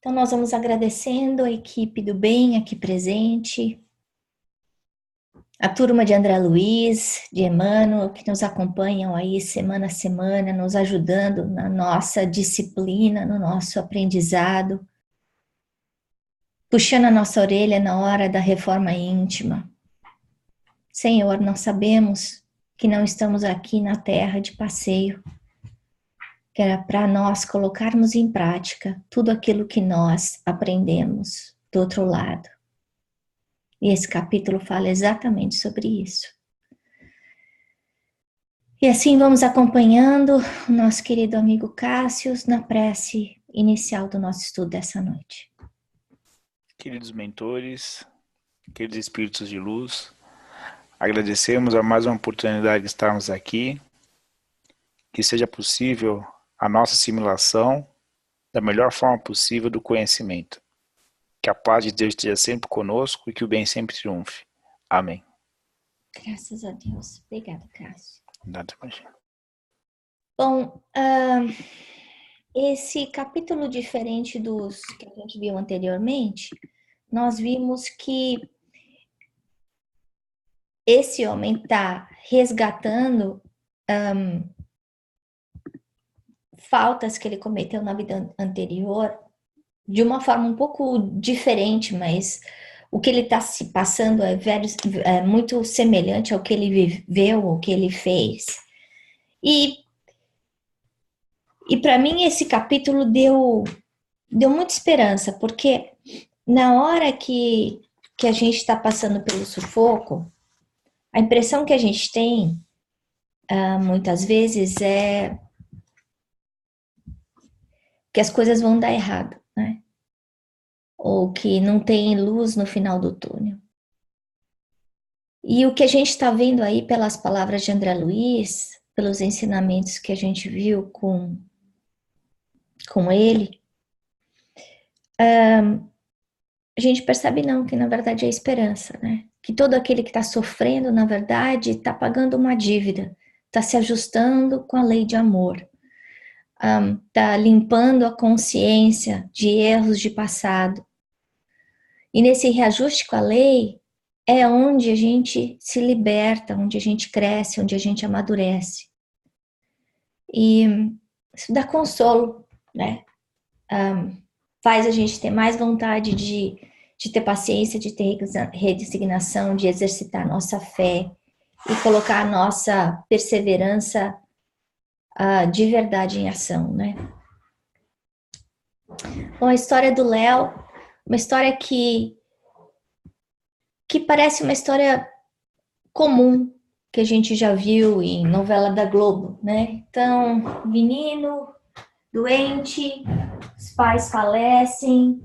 Então, nós vamos agradecendo a equipe do bem aqui presente, a turma de André Luiz, de Emmanuel, que nos acompanham aí semana a semana, nos ajudando na nossa disciplina, no nosso aprendizado, puxando a nossa orelha na hora da reforma íntima. Senhor, nós sabemos que não estamos aqui na terra de passeio, que era para nós colocarmos em prática tudo aquilo que nós aprendemos do outro lado. E esse capítulo fala exatamente sobre isso. E assim vamos acompanhando o nosso querido amigo Cássio na prece inicial do nosso estudo dessa noite. Queridos mentores, queridos espíritos de luz, agradecemos a mais uma oportunidade de estarmos aqui, que seja possível a nossa assimilação da melhor forma possível do conhecimento. Que a paz de Deus esteja sempre conosco e que o bem sempre triunfe. Amém. Graças a Deus. Obrigada, Cássio. Nada, imagina. Bom, esse capítulo diferente dos que a gente viu anteriormente, nós vimos que esse homem está resgatando faltas que ele cometeu na vida anterior de uma forma um pouco diferente, mas o que ele está se passando é muito semelhante ao que ele viveu, ao que ele fez. E para mim esse capítulo deu muita esperança, porque na hora que a gente está passando pelo sufoco, a impressão que a gente tem muitas vezes é que as coisas vão dar errado, né? Ou que não tem luz no final do túnel. E o que a gente está vendo aí pelas palavras de André Luiz, pelos ensinamentos que a gente viu com ele, a gente percebe não, que na verdade é esperança, né? Que todo aquele que está sofrendo, na verdade, está pagando uma dívida, está se ajustando com a lei de amor, está limpando a consciência de erros de passado. E nesse reajuste com a lei é onde a gente se liberta, onde a gente cresce, onde a gente amadurece. E isso dá consolo, né? Faz a gente ter mais vontade de ter paciência, de ter resignação, de exercitar a nossa fé e colocar a nossa perseverança de verdade em ação, né? Bom, a história do Léo, uma história que parece uma história comum que a gente já viu em novela da Globo, né? Então, menino doente, os pais falecem,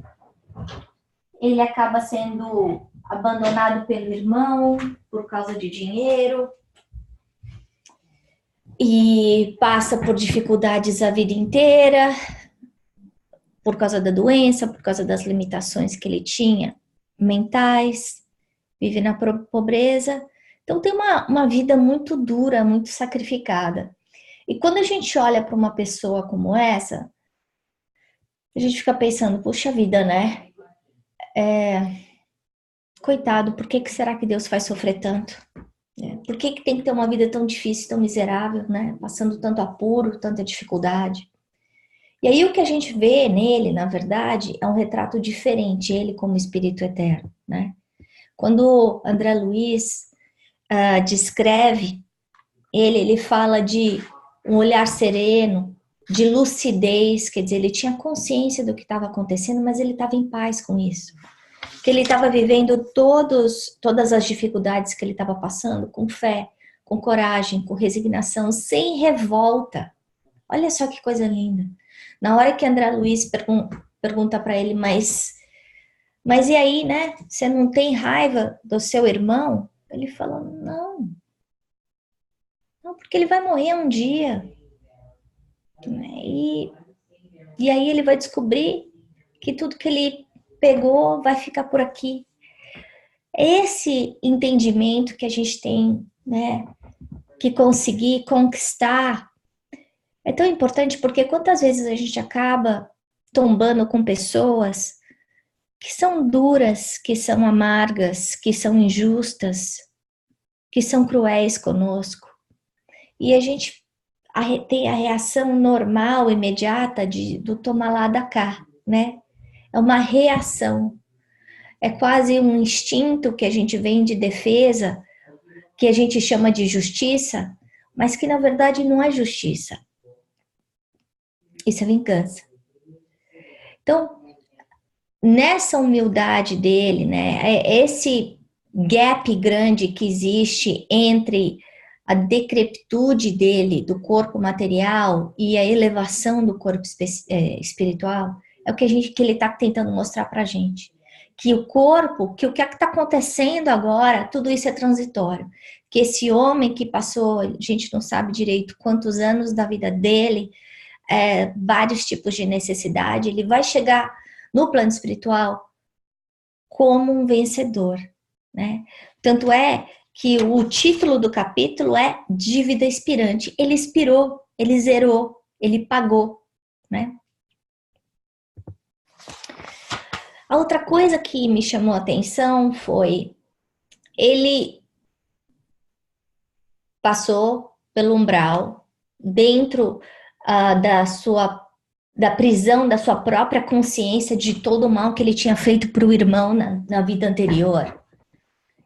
ele acaba sendo abandonado pelo irmão por causa de dinheiro e passa por dificuldades a vida inteira por causa da doença, por causa das limitações que ele tinha mentais, vive na pobreza. Então tem uma vida muito dura, muito sacrificada. E quando a gente olha para uma pessoa como essa, a gente fica pensando, puxa vida, né? Coitado, por que será que Deus faz sofrer tanto? Por que tem que ter uma vida tão difícil, tão miserável, né? Passando tanto apuro, tanta dificuldade. E aí o que a gente vê nele, na verdade, é um retrato diferente, ele como espírito eterno, né? Quando André Luiz descreve ele fala de um olhar sereno, de lucidez, quer dizer, ele tinha consciência do que estava acontecendo, mas ele estava em paz com isso. Que ele estava vivendo todas as dificuldades que ele estava passando com fé, com coragem, com resignação, sem revolta. Olha só que coisa linda. Na hora que André Luiz pergunta para ele, mas e aí, né? Você não tem raiva do seu irmão? Ele fala, não, porque ele vai morrer um dia. E aí ele vai descobrir que tudo que ele pegou vai ficar por aqui. Esse entendimento que a gente tem, né, que conseguir conquistar é tão importante, porque quantas vezes a gente acaba tombando com pessoas que são duras, que são amargas, que são injustas, que são cruéis conosco. E a gente tem a reação normal, imediata do toma lá da cá, né? É uma reação. É quase um instinto que a gente vem de defesa, que a gente chama de justiça, mas que na verdade não é justiça. Isso é vingança. Então, nessa humildade dele, né, esse gap grande que existe entre a decrepitude dele, do corpo material, e a elevação do corpo espiritual, é o que ele está tentando mostrar para a gente. Que o corpo, que o que está acontecendo agora, tudo isso é transitório. Que esse homem que passou, a gente não sabe direito quantos anos da vida dele, vários tipos de necessidade, ele vai chegar no plano espiritual como um vencedor, né? Tanto é que o título do capítulo é Dívida Expirante. Ele expirou, ele zerou, ele pagou, né? A outra coisa que me chamou a atenção foi ele passou pelo umbral dentro da prisão da sua própria consciência de todo o mal que ele tinha feito para o irmão na vida anterior.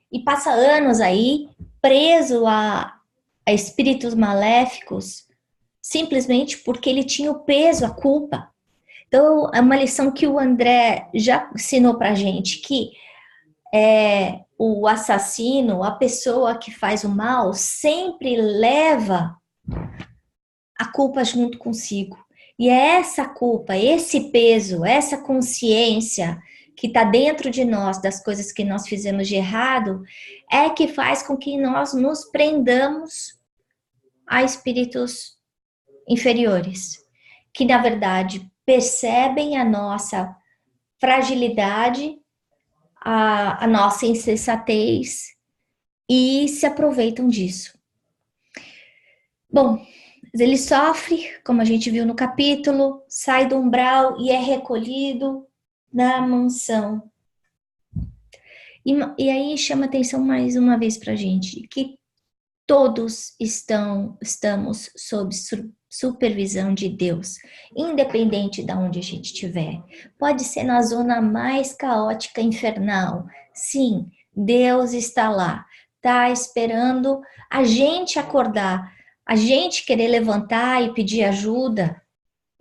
E passa anos aí preso a espíritos maléficos simplesmente porque ele tinha o peso, a culpa. Então, é uma lição que o André já ensinou pra gente, que o assassino, a pessoa que faz o mal, sempre leva a culpa junto consigo. E é essa culpa, esse peso, essa consciência que está dentro de nós, das coisas que nós fizemos de errado, é que faz com que nós nos prendamos a espíritos inferiores, que na verdade percebem a nossa fragilidade, a nossa insensatez e se aproveitam disso. Bom, ele sofre, como a gente viu no capítulo, sai do umbral e é recolhido na mansão. E aí chama atenção mais uma vez para a gente, que todos estamos sob supervisão de Deus, independente de onde a gente estiver. Pode ser na zona mais caótica, infernal. Sim, Deus está lá, está esperando a gente acordar, a gente querer levantar e pedir ajuda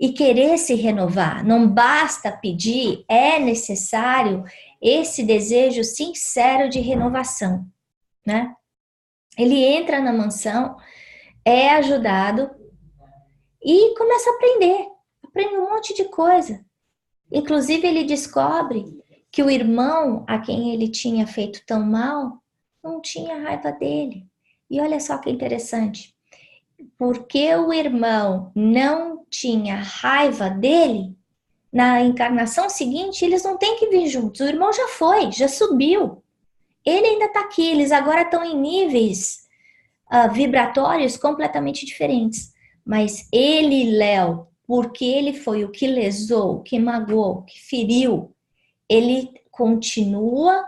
e querer se renovar. Não basta pedir, é necessário esse desejo sincero de renovação, né? Ele entra na mansão, é ajudado e começa a aprende um monte de coisa. Inclusive ele descobre que o irmão a quem ele tinha feito tão mal não tinha raiva dele. E olha só que interessante, porque o irmão não tinha raiva dele, na encarnação seguinte eles não têm que vir juntos, o irmão já foi, já subiu. Ele ainda está aqui, eles agora estão em níveis vibratórios completamente diferentes. Mas ele, Léo, porque ele foi o que lesou, que magoou, que feriu, ele continua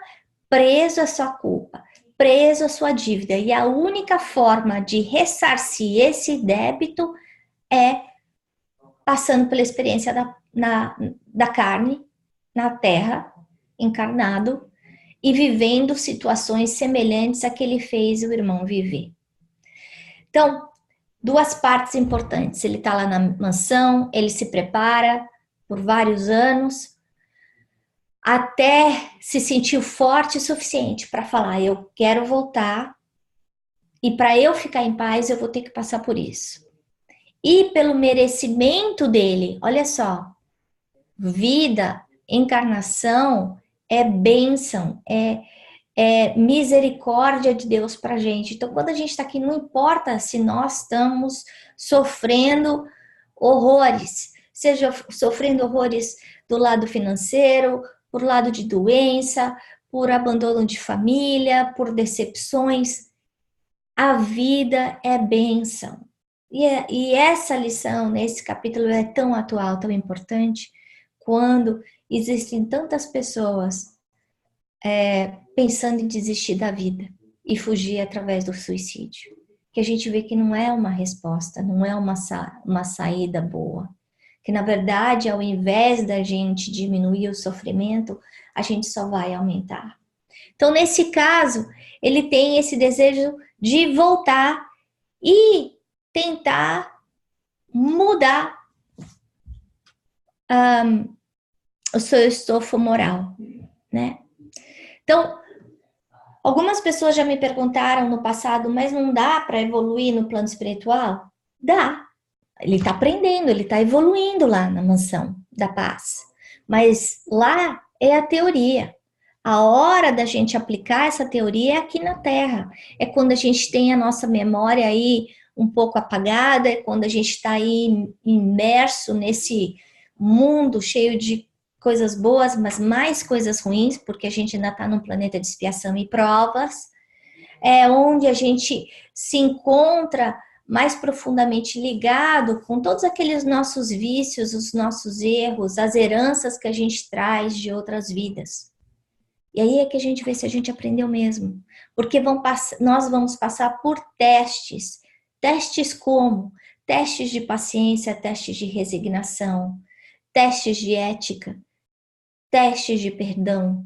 preso à sua culpa, preso à sua dívida. E a única forma de ressarcir esse débito é passando pela experiência da carne, na terra, encarnado, e vivendo situações semelhantes a que ele fez o irmão viver. Então, duas partes importantes. Ele está lá na mansão, ele se prepara por vários anos, até se sentir forte o suficiente para falar, eu quero voltar, e para eu ficar em paz, eu vou ter que passar por isso. E pelo merecimento dele, olha só, vida, encarnação, é bênção, é misericórdia de Deus para a gente. Então, quando a gente está aqui, não importa se nós estamos sofrendo horrores, seja sofrendo horrores do lado financeiro, por lado de doença, por abandono de família, por decepções. A vida é bênção. E essa lição, nesse capítulo, é tão atual, tão importante, quando existem tantas pessoas pensando em desistir da vida e fugir através do suicídio. Que a gente vê que não é uma resposta, não é uma saída boa. Que, na verdade, ao invés da gente diminuir o sofrimento, a gente só vai aumentar. Então, nesse caso, ele tem esse desejo de voltar e tentar mudar o seu estofo moral, né? Então, algumas pessoas já me perguntaram no passado, mas não dá para evoluir no plano espiritual? Dá. Ele está aprendendo, ele está evoluindo lá na mansão da paz. Mas lá é a teoria. A hora da gente aplicar essa teoria é aqui na Terra. É quando a gente tem a nossa memória aí um pouco apagada, é quando a gente está aí imerso nesse mundo cheio de coisas boas, mas mais coisas ruins, porque a gente ainda está num planeta de expiação e provas. É onde a gente se encontra mais profundamente ligado com todos aqueles nossos vícios, os nossos erros, as heranças que a gente traz de outras vidas. E aí é que a gente vê se a gente aprendeu mesmo. Porque nós vamos passar por testes. Testes como? Testes de paciência, testes de resignação, testes de ética, testes de perdão,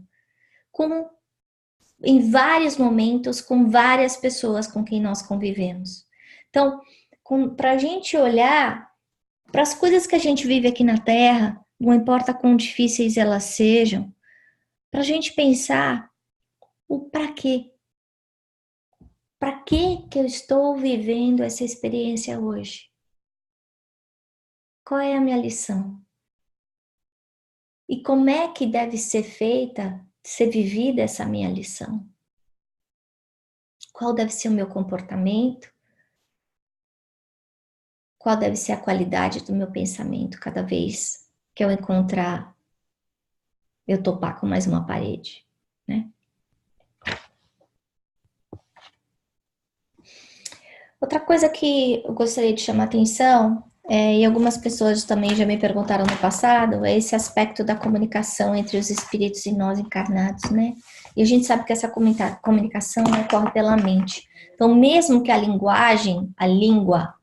em vários momentos, com várias pessoas com quem nós convivemos. Então, para a gente olhar para as coisas que a gente vive aqui na Terra, não importa quão difíceis elas sejam, para a gente pensar o para quê. Para que eu estou vivendo essa experiência hoje? Qual é a minha lição? E como é que deve ser vivida essa minha lição? Qual deve ser o meu comportamento? Qual deve ser a qualidade do meu pensamento cada vez que eu topar com mais uma parede, né? Outra coisa que eu gostaria de chamar atenção, e algumas pessoas também já me perguntaram no passado, é esse aspecto da comunicação entre os espíritos e nós encarnados, né? E a gente sabe que essa comunicação ocorre pela mente. Então, mesmo que a língua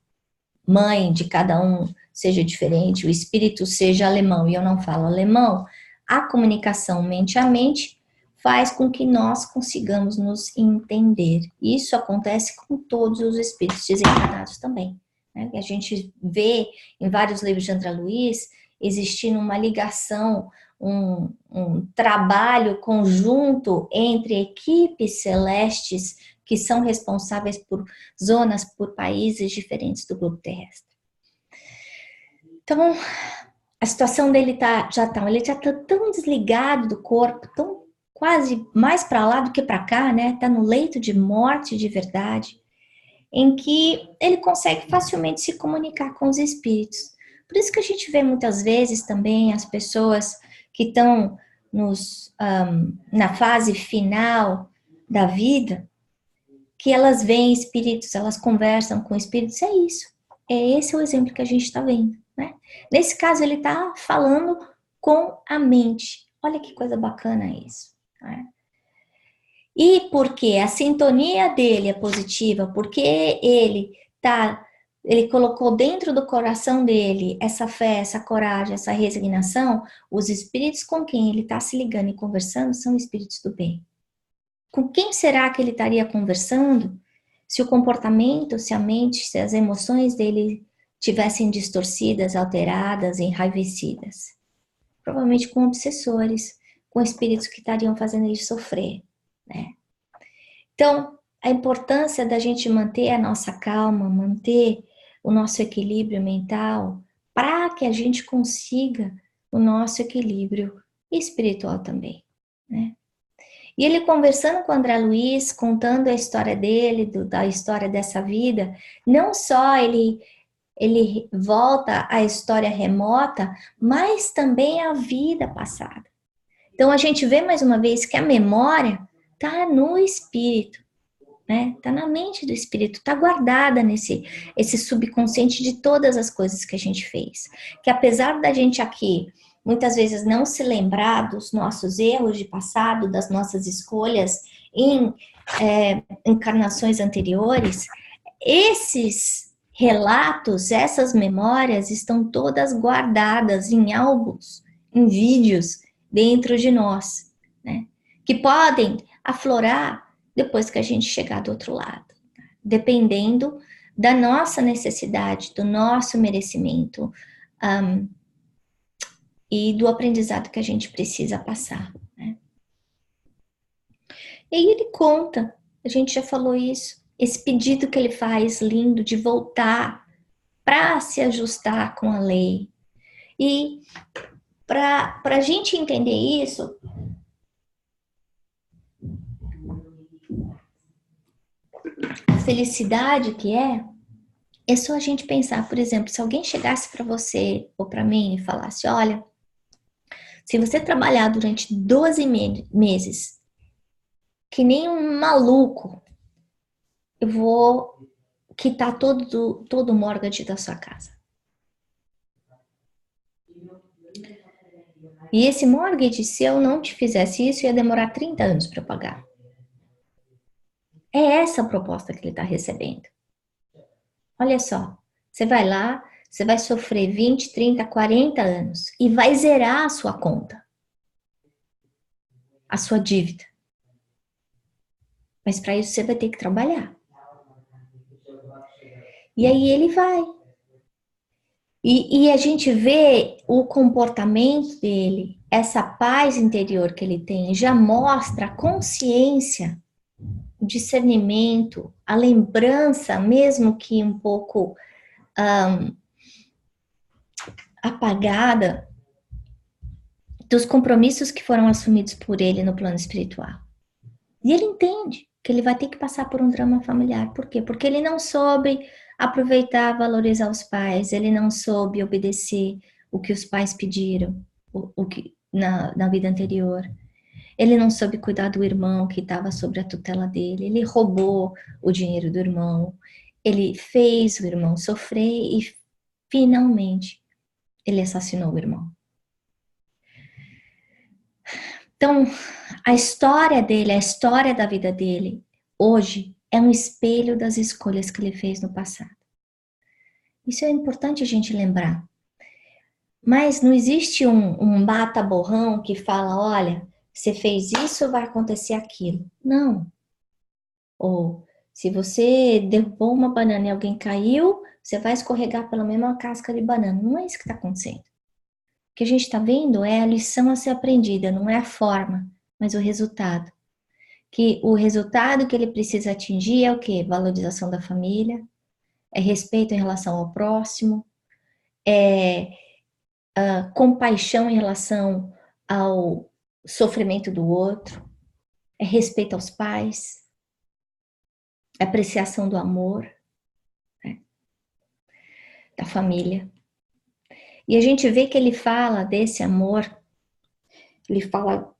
mãe de cada um seja diferente, o espírito seja alemão e eu não falo alemão, a comunicação mente a mente faz com que nós consigamos nos entender. Isso acontece com todos os espíritos desencarnados também, né? A gente vê em vários livros de André Luiz existindo uma ligação, um trabalho conjunto entre equipes celestes que são responsáveis por zonas, por países diferentes do globo terrestre. Então, a situação dele ele já tá tão desligado do corpo, tão quase mais para lá do que para cá, né? Tá no leito de morte de verdade, em que ele consegue facilmente se comunicar com os espíritos. Por isso que a gente vê muitas vezes também as pessoas que estão na fase final da vida, que elas veem espíritos, elas conversam com espíritos, é isso. Esse é o exemplo que a gente está vendo, né? Nesse caso, ele está falando com a mente. Olha que coisa bacana isso, né? E porque a sintonia dele é positiva, porque ele colocou dentro do coração dele essa fé, essa coragem, essa resignação, os espíritos com quem ele está se ligando e conversando são espíritos do bem. Com quem será que ele estaria conversando se o comportamento, se a mente, se as emoções dele tivessem distorcidas, alteradas, enraivecidas? Provavelmente com obsessores, com espíritos que estariam fazendo ele sofrer, né? Então, a importância da gente manter a nossa calma, manter o nosso equilíbrio mental, para que a gente consiga o nosso equilíbrio espiritual também, né? E ele conversando com o André Luiz, contando a história dele, da história dessa vida, não só ele volta à história remota, mas também à vida passada. Então a gente vê mais uma vez que a memória está no espírito, né? Está na mente do espírito, está guardada esse subconsciente de todas as coisas que a gente fez. Que apesar da gente aqui muitas vezes não se lembrar dos nossos erros de passado, das nossas escolhas em encarnações anteriores, esses relatos, essas memórias estão todas guardadas em álbuns, em vídeos dentro de nós, né? Que podem aflorar depois que a gente chegar do outro lado, dependendo da nossa necessidade, do nosso merecimento e do aprendizado que a gente precisa passar, né? E aí ele conta, a gente já falou isso, esse pedido que ele faz lindo de voltar para se ajustar com a lei. E para a gente entender isso, a felicidade que é só a gente pensar, por exemplo, se alguém chegasse para você ou para mim e falasse, olha, se você trabalhar durante 12 meses, que nem um maluco, eu vou quitar todo o mortgage da sua casa. E esse mortgage, se eu não te fizesse isso, ia demorar 30 anos para pagar. É essa a proposta que ele está recebendo. Olha só, você vai lá, você vai sofrer 20, 30, 40 anos e vai zerar a sua conta, a sua dívida. Mas para isso você vai ter que trabalhar. E aí ele vai. E a gente vê o comportamento dele, essa paz interior que ele tem, já mostra a consciência, o discernimento, a lembrança, mesmo que um pouco apagada, dos compromissos que foram assumidos por ele no plano espiritual. E ele entende que ele vai ter que passar por um drama familiar. Por quê? Porque ele não soube aproveitar, valorizar os pais, ele não soube obedecer o que os pais pediram o que, na vida anterior. Ele não soube cuidar do irmão que estava sob a tutela dele, ele roubou o dinheiro do irmão, ele fez o irmão sofrer e, finalmente, ele assassinou o irmão. Então, a história dele, a história da vida dele, hoje, é um espelho das escolhas que ele fez no passado. Isso é importante a gente lembrar. Mas não existe um bata-borrão que fala, olha, você fez isso, vai acontecer aquilo. Não. Ou, se você derrubou uma banana e alguém caiu, você vai escorregar pela mesma casca de banana. Não é isso que está acontecendo. O que a gente está vendo é a lição a ser aprendida, não é a forma, mas o resultado. Que o resultado que ele precisa atingir é o quê? Valorização da família, é respeito em relação ao próximo, é compaixão em relação ao sofrimento do outro, é respeito aos pais, é apreciação do amor, né? Da família. E a gente vê que ele fala desse amor, ele fala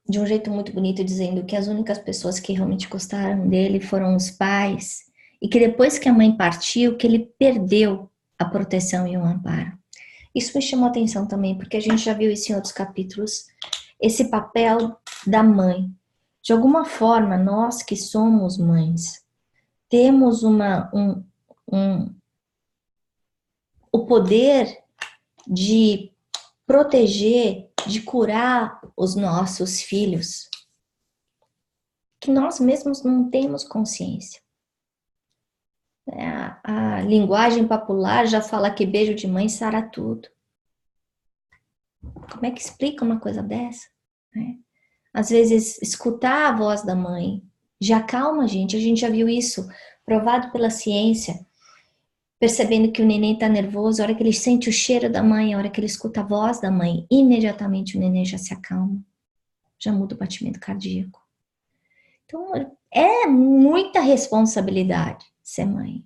de um jeito muito bonito, dizendo que as únicas pessoas que realmente gostaram dele foram os pais, e que depois que a mãe partiu, que ele perdeu a proteção e o amparo. Isso me chamou a atenção também, porque a gente já viu isso em outros capítulos, esse papel da mãe. De alguma forma, nós que somos mães, temos o poder de proteger, de curar os nossos filhos, que nós mesmos não temos consciência. A linguagem popular já fala que beijo de mãe sara tudo. Como é que explica uma coisa dessa? Às vezes, escutar a voz da mãe já acalma a gente já viu isso provado pela ciência, percebendo que o neném está nervoso, a hora que ele sente o cheiro da mãe, a hora que ele escuta a voz da mãe, imediatamente o neném já se acalma, já muda o batimento cardíaco. Então, é muita responsabilidade ser mãe.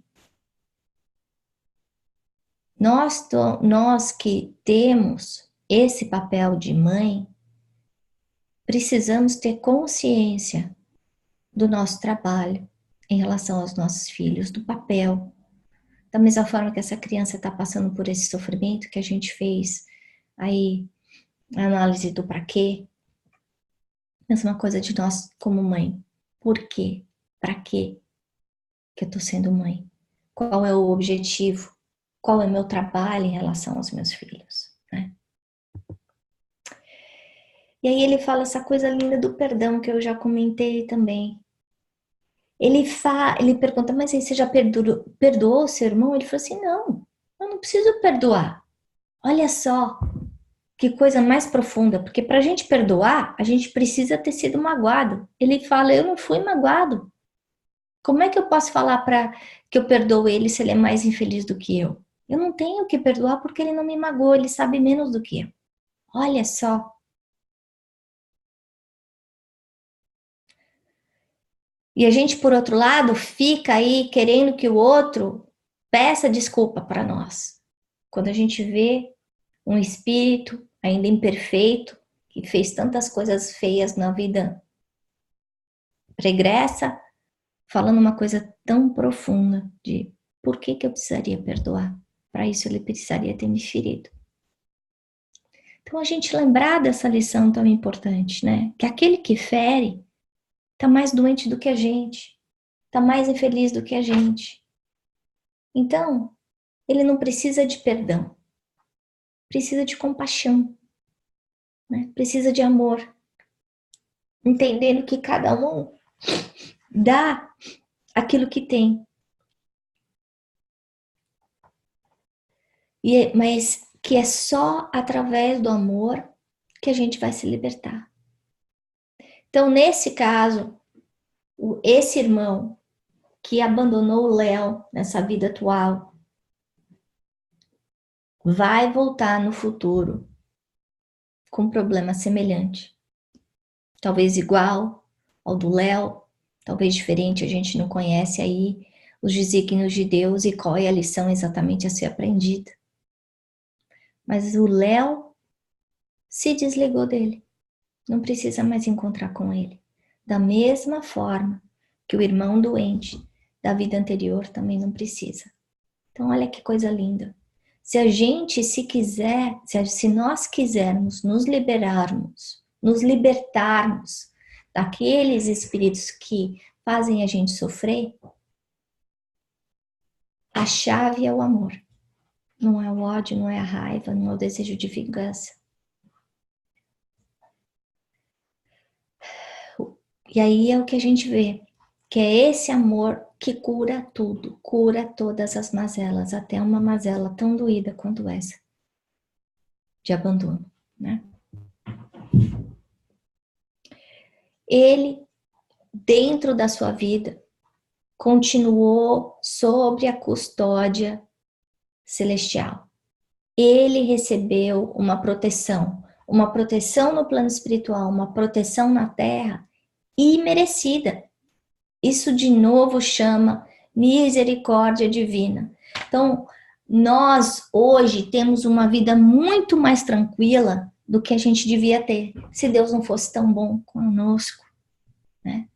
Nós que temos esse papel de mãe, precisamos ter consciência do nosso trabalho em relação aos nossos filhos, do papel. Da mesma forma que essa criança está passando por esse sofrimento que a gente fez aí A análise do para quê. Mesma coisa de nós como mãe. Por quê? Para quê que eu tô sendo mãe? Qual é o objetivo? Qual é o meu trabalho em relação aos meus filhos? Né? E aí ele fala essa coisa linda do perdão que eu já comentei também. Ele pergunta, mas aí você já perdoou o seu irmão? Ele falou assim, não, eu não preciso perdoar. Olha só, que coisa mais profunda, porque para a gente perdoar, a gente precisa ter sido magoado. Ele fala, eu não fui magoado. Como é que eu posso falar para que eu perdoo ele se ele é mais infeliz do que eu? Eu não tenho que perdoar porque ele não me magoou, ele sabe menos do que eu. Olha só. E a gente, por outro lado, fica aí querendo que o outro peça desculpa para nós. Quando a gente vê um espírito ainda imperfeito, que fez tantas coisas feias na vida pregressa, falando uma coisa tão profunda de por que eu precisaria perdoar? Para isso ele precisaria ter me ferido. Então a gente lembrar dessa lição tão importante, né? Que aquele que fere está mais doente do que a gente, está mais infeliz do que a gente. Então, ele não precisa de perdão, precisa de compaixão, né? Precisa de amor, entendendo que cada um dá aquilo que tem. Mas que é só através do amor que a gente vai se libertar. Então, nesse caso, esse irmão que abandonou o Léo nessa vida atual vai voltar no futuro com um problema semelhante. Talvez igual ao do Léo, talvez diferente, a gente não conhece aí os desígnios de Deus e qual é a lição exatamente a ser aprendida. Mas o Léo se desligou dele, não precisa mais encontrar com ele. Da mesma forma que o irmão doente da vida anterior também não precisa. Então, olha que coisa linda. Se a gente, se quiser, se nós quisermos nos libertarmos daqueles espíritos que fazem a gente sofrer, a chave é o amor. Não é o ódio, não é a raiva, não é o desejo de vingança. E aí é o que a gente vê, que é esse amor que cura tudo, cura todas as mazelas, até uma mazela tão doída quanto essa, de abandono, né? Ele, dentro da sua vida, continuou sobre a custódia celestial. Ele recebeu uma proteção no plano espiritual, uma proteção na terra imerecida. Isso de novo chama misericórdia divina. Então, nós hoje temos uma vida muito mais tranquila do que a gente devia ter, se Deus não fosse tão bom conosco, né?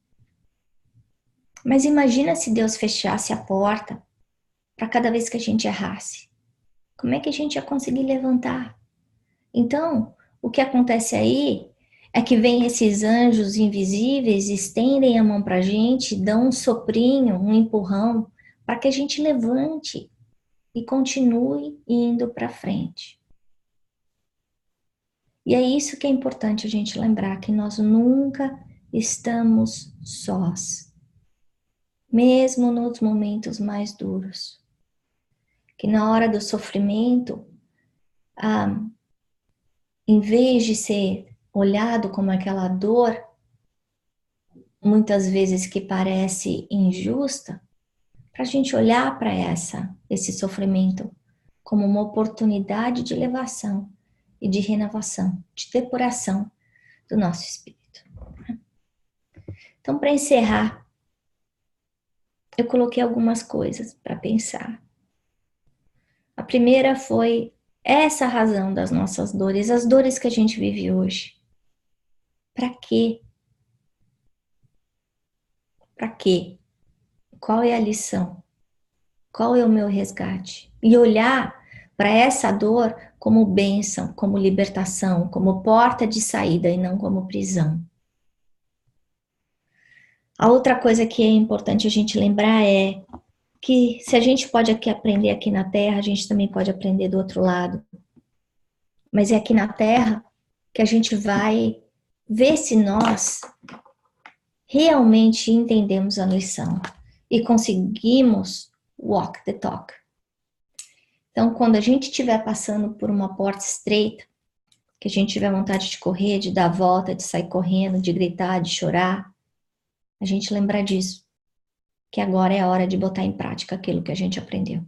Mas imagina se Deus fechasse a porta para cada vez que a gente errasse. Como é que a gente ia conseguir levantar? Então, o que acontece aí é que vem esses anjos invisíveis, estendem a mão para a gente, dão um soprinho, um empurrão, para que a gente levante e continue indo para frente. E é isso que é importante a gente lembrar, que nós nunca estamos sós, mesmo nos momentos mais duros. Que na hora do sofrimento, em vez de ser olhado como aquela dor, muitas vezes que parece injusta, para a gente olhar para esse sofrimento como uma oportunidade de elevação e de renovação, de depuração do nosso espírito. Então, para encerrar, eu coloquei algumas coisas para pensar. A primeira foi essa razão das nossas dores, as dores que a gente vive hoje. Para quê? Para quê? Qual é a lição? Qual é o meu resgate? E olhar para essa dor como bênção, como libertação, como porta de saída e não como prisão. A outra coisa que é importante a gente lembrar é que se a gente pode aprender aqui na Terra, a gente também pode aprender do outro lado. Mas é aqui na Terra que a gente vai ver se nós realmente entendemos a lição e conseguimos walk the talk. Então, quando a gente estiver passando por uma porta estreita, que a gente tiver vontade de correr, de dar a volta, de sair correndo, de gritar, de chorar, a gente lembrar disso, que agora é a hora de botar em prática aquilo que a gente aprendeu.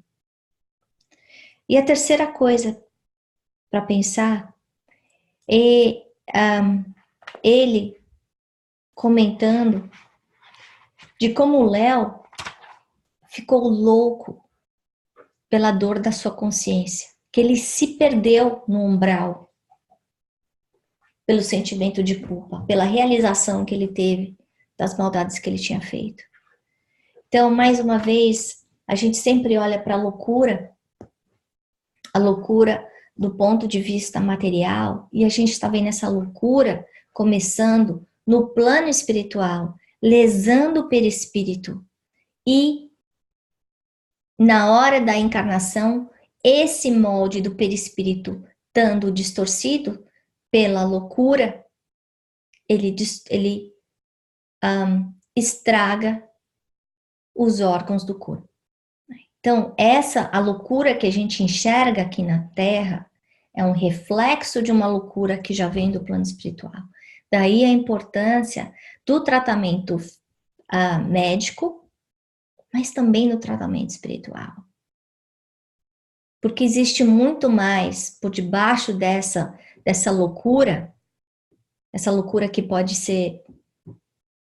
E a terceira coisa para pensar é ele comentando de como o Léo ficou louco pela dor da sua consciência, que ele se perdeu no umbral pelo sentimento de culpa, pela realização que ele teve das maldades que ele tinha feito. Então, mais uma vez, a gente sempre olha para a loucura do ponto de vista material, e a gente está vendo essa loucura começando no plano espiritual, lesando o perispírito, e na hora da encarnação, esse molde do perispírito estando distorcido pela loucura, ele estraga os órgãos do corpo. Então, a loucura que a gente enxerga aqui na Terra é um reflexo de uma loucura que já vem do plano espiritual. Daí a importância do tratamento médico, mas também no tratamento espiritual. Porque existe muito mais por debaixo dessa loucura, essa loucura que pode ser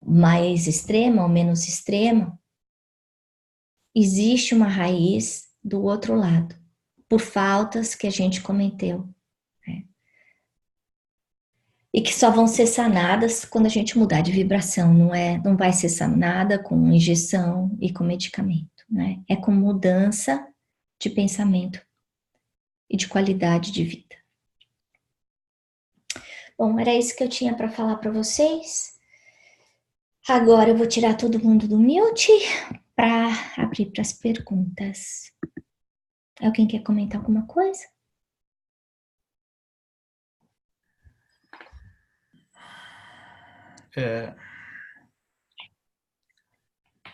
mais extrema ou menos extrema, existe uma raiz do outro lado, por faltas que a gente cometeu, né? E que só vão ser sanadas quando a gente mudar de vibração, não vai ser sanada com injeção e com medicamento, né? É com mudança de pensamento e de qualidade de vida. Bom, era isso que eu tinha para falar para vocês. Agora eu vou tirar todo mundo do mute para abrir para as perguntas. Alguém quer comentar alguma coisa?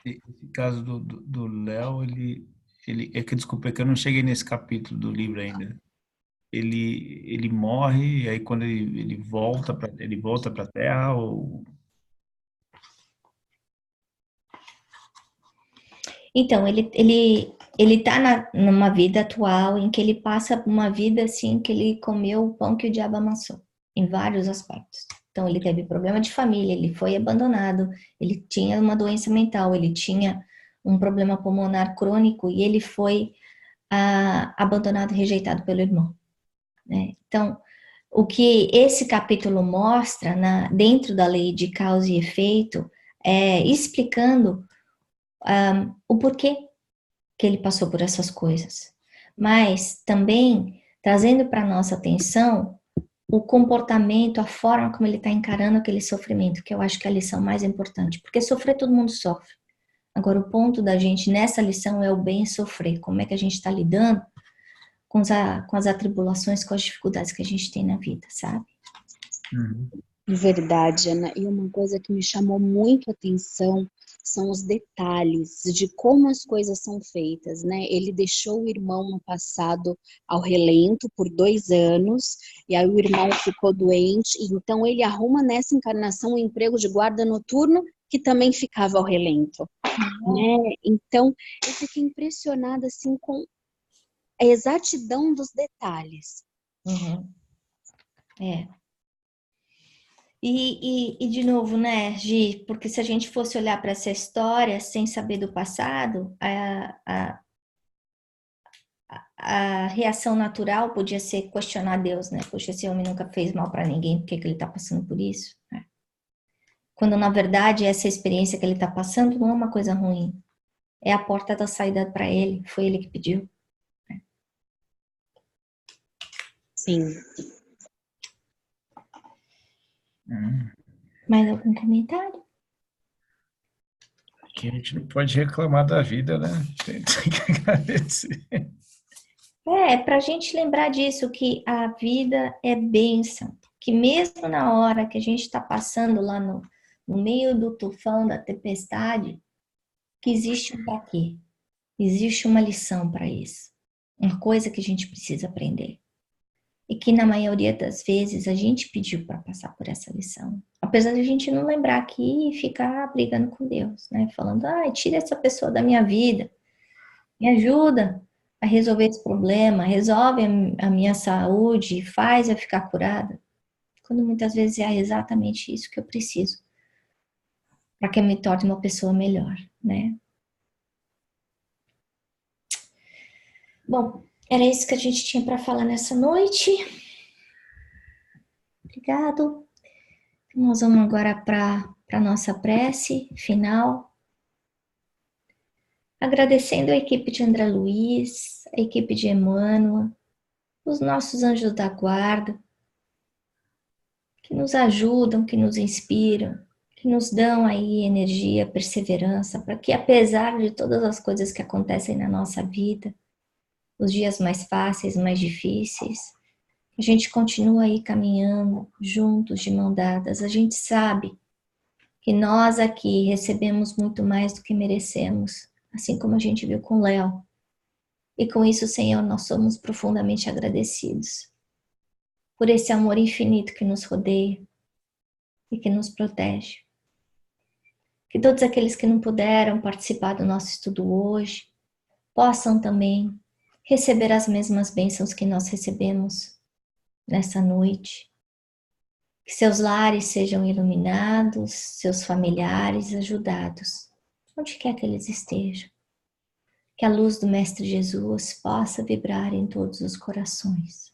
Esse caso do Léo, é que desculpa, é que eu não cheguei nesse capítulo do livro ainda. Ele morre e aí quando ele volta para a Terra ou Então, ele tá numa vida atual em que ele passa uma vida assim que ele comeu o pão que o diabo amassou, em vários aspectos. Então, ele teve problema de família, ele foi abandonado, ele tinha uma doença mental, ele tinha um problema pulmonar crônico e ele foi abandonado e rejeitado pelo irmão, né? Então, o que esse capítulo mostra dentro da lei de causa e efeito é explicando o porquê que ele passou por essas coisas, mas também trazendo para nossa atenção o comportamento, a forma como ele está encarando aquele sofrimento, que eu acho que é a lição mais importante, porque sofrer todo mundo sofre. Agora, o ponto da gente nessa lição é o bem sofrer, como é que a gente está lidando com as atribulações, com as dificuldades que a gente tem na vida, sabe? Verdade, Ana. E uma coisa que me chamou muito a atenção são os detalhes de como as coisas são feitas, né? Ele deixou o irmão no passado ao relento por 2 anos, e aí o irmão ficou doente, e então ele arruma nessa encarnação um emprego de guarda noturno que também ficava ao relento, né? Então, eu fiquei impressionada assim com a exatidão dos detalhes. Uhum. E de novo, né, Gi, porque se a gente fosse olhar para essa história sem saber do passado, a reação natural podia ser questionar Deus, né? Poxa, esse homem nunca fez mal para ninguém, por que ele está passando por isso? Né? Quando, na verdade, essa experiência que ele está passando não é uma coisa ruim. É a porta da saída para ele, foi ele que pediu. Né? Sim. Mais algum comentário? Que a gente não pode reclamar da vida, né? Tem que agradecer. Para a gente lembrar disso, que a vida é bênção, que mesmo na hora que a gente está passando lá no meio do tufão, da tempestade, que existe um para quê? Existe uma lição para isso, uma coisa que a gente precisa aprender. E que na maioria das vezes a gente pediu para passar por essa lição. Apesar de a gente não lembrar aqui e ficar brigando com Deus, né? Falando, tira essa pessoa da minha vida, me ajuda a resolver esse problema, resolve a minha saúde, faz eu ficar curada. Quando muitas vezes é exatamente isso que eu preciso para que eu me torne uma pessoa melhor, né? Bom, era isso que a gente tinha para falar nessa noite. Obrigado. Nós vamos agora para a nossa prece final. Agradecendo a equipe de André Luiz, a equipe de Emmanuel, os nossos anjos da guarda, que nos ajudam, que nos inspiram, que nos dão aí energia, perseverança, para que apesar de todas as coisas que acontecem na nossa vida, os dias mais fáceis, mais difíceis, a gente continua aí caminhando juntos, de mão dadas. A gente sabe que nós aqui recebemos muito mais do que merecemos, assim como a gente viu com Léo. E com isso, Senhor, nós somos profundamente agradecidos por esse amor infinito que nos rodeia e que nos protege. Que todos aqueles que não puderam participar do nosso estudo hoje possam também receber as mesmas bênçãos que nós recebemos nessa noite. Que seus lares sejam iluminados, seus familiares ajudados, onde quer que eles estejam. Que a luz do Mestre Jesus possa vibrar em todos os corações.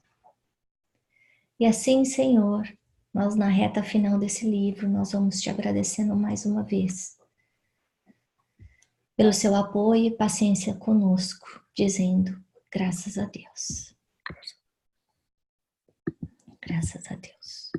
E assim, Senhor, nós na reta final desse livro, nós vamos te agradecendo mais uma vez pelo seu apoio e paciência conosco, dizendo graças a Deus. Graças a Deus.